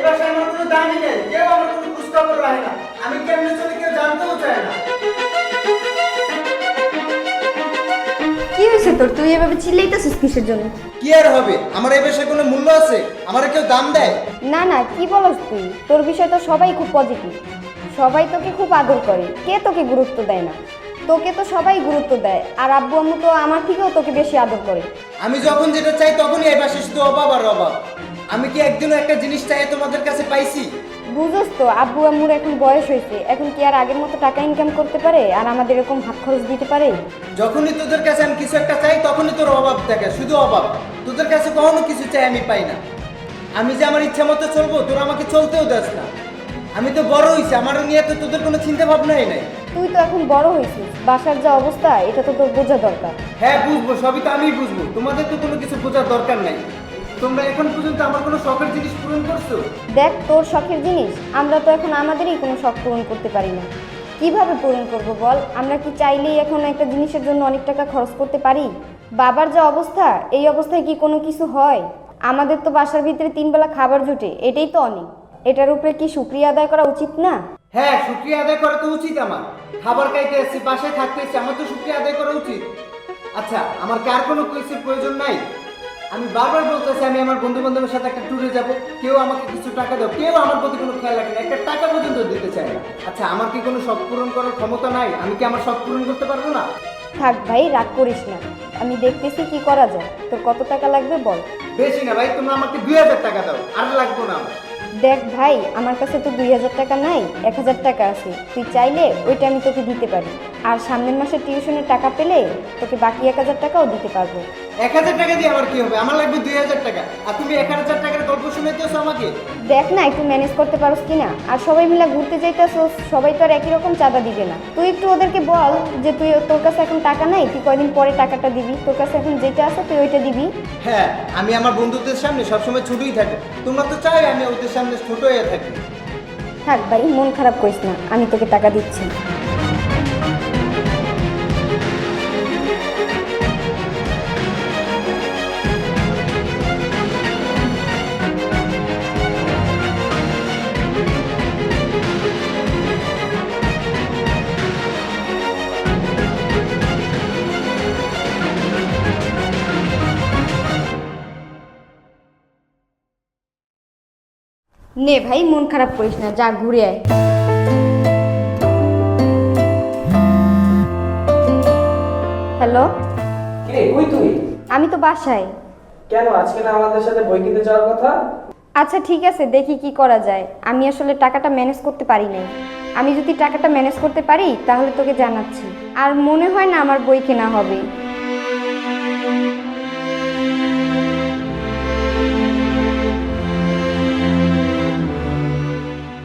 বাসায় আমার কোনো দামই নেই, কেউ আমার কোনো খোঁজ খবর রাখে না, আমি কেমনে চলে কেউ জানতেও চায় না। কি হয়েছে তোর? তুই এভাবে চিল্লাইতেছিস কিসের জন্য? কি আর হবে, আমার এই বিষয়ে কোনো মূল্য আছে? আমার কেউ দাম দেয়? না না, কি বলস তুই? তোর বিষয় তো সবাই খুব পজিটিভ, সবাই তোকে খুব আদর করে, কে তোকে গুরুত্ব দেয় না? তোকে তো সবাই গুরুত্ব দেয়, আর আব্বু আম্মু তো আমার থেকেও তোকে বেশি আদর করে। আমি যখন যেটা চাই তখনই এই বাসায় শুধু অভাব আর অভাব। আমি কি একদিনও একটা জিনিস চাই তোমাদের কাছে পাইছি? বুঝোস তো, আব্বু আম্মুর এখন বয়স হয়েছে, এখন কি আর আগের মতো টাকা ইনকাম করতে পারে আর আমাদের এরকম হাত খরচ দিতে পারে? যখনই তোদের কাছে আমি কিছু একটা চাই তখনই তোর অভাব থাকে, শুধু অভাব। তোদের কাছে কখনো কিছু চাই আমি পাই না। আমি যে আমার ইচ্ছা মতো চলবো, তোরা আমাকে চলতেও দাস না। আমি তো বড় হয়েছি, আমারও নিয়ে তো তোদের কোনো চিন্তা ভাবনাই নাই। তুই তো এখন বড় হয়েছিস, বাসার যা অবস্থা এটা তো তোর বোঝা দরকার। হ্যাঁ বুঝবো, সবই তো আমিই বুঝবো, তোমাদের তো কোনো কিছু বোঝার দরকার নাই। তোমরা এখন পর্যন্ত আমার কোনো শখের জিনিস পূরণ করছো? দেখ, তোর শখের জিনিস আমরা তো এখন আমাদেরই কোনো শখ পূরণ করতে পারি না। কিভাবে পূরণ করব বল? আমরা কি চাইলেই এখন একটা জিনিসের জন্য অনেক টাকা খরচ করতে পারি? বাবার যা অবস্থা, এই অবস্থায় কি কোনো কিছু হয়? আমাদের তো বাসার ভিতরে 3 বেলা খাবার জুটে, এটাই তো অনেক। এটার উপরে কি শুকরিয়া আদায় করা উচিত না? হ্যাঁ, শুকরিয়া আদায় করা তো উচিত আমার। খাবার খাইতে এসেছি, বাসায় থাকতে এসেছি, আমার তো শুকরিয়া আদায় করা উচিত। আচ্ছা, আমার কার কোনো কিছুর প্রয়োজন নাই? আমি বারবার বলতেছি আমি আমার বন্ধু বান্ধবের সাথে একটা ট্যুরে যাব, কেউ আমাকে কিছু টাকা দাও, কেউ আমার প্রতি কোনো খেয়াল রাখে না, একটা টাকা পর্যন্ত দিতে চায় না। আচ্ছা, আমার কি কোনো শখ পূরণ করার ক্ষমতা নাই? আমি কি আমার শখ পূরণ করতে পারবো না? থাক ভাই, রাগ করিস না, আমি দেখতেছি কি করা যায়। তোর কত টাকা লাগবে বল? বেশি না ভাই, তোমরা আমাকে 2000 টাকা দাও, আর লাগবো না আমার। দেখ ভাই, আমার কাছে তো 2000 টাকা নাই, 1000 টাকা আছে। তুই চাইলে ওইটা আমি তোকে দিতে পারি, আর সামনের মাসে টিউশনের টাকা পেলে তোকে বাকি 1000 টাকাও দিতে পারবো। 1000 টাকা দিয়ে আমার কি হবে? আমার লাগবে 2000 টাকা, আর তুমি 1000 টাকার গল্প শুনাইতেছো আমাকে। দেখ না, একটু ম্যানেজ করতে পারোস কিনা? আর সবাই মিলে ঘুরতে যাইতেছোস, সবাই তো আর একই রকম চাঁদা দিবে না। তুই একটু ওদেরকে বল যে তোর কাছে এখন টাকা নাই, তুই কয়দিন পরে টাকাটা দিবি, তোর কাছে এখন যেটা আছে তুই ওইটা দিবি। হ্যাঁ, আমি আমার বন্ধুদের সামনে সবসময় ছোটই থাকি, তোমরা তো চাই আমি ওদের সামনে ছোট হয়ে থাকি। থাক ভাই, মন খারাপ করিস না, আমি তোকে টাকা দিচ্ছি। নে ভাই, মন খারাপ করিস না, যা ঘুরে আয়। হ্যালো, কে কই তুই? আমি তো বাসায়। কেন আজকে না আমাদের সাথে বই কিনতে যাওয়ার কথা? আচ্ছা ঠিক আছে, দেখি কি করা যায়। আমি আসলে টাকাটা ম্যানেজ করতে পারি নাই। আমি যদি টাকাটা ম্যানেজ করতে পারি তাহলে তোকে জানাচ্ছি। আর মনে হয় না আমার বই কেনা হবে।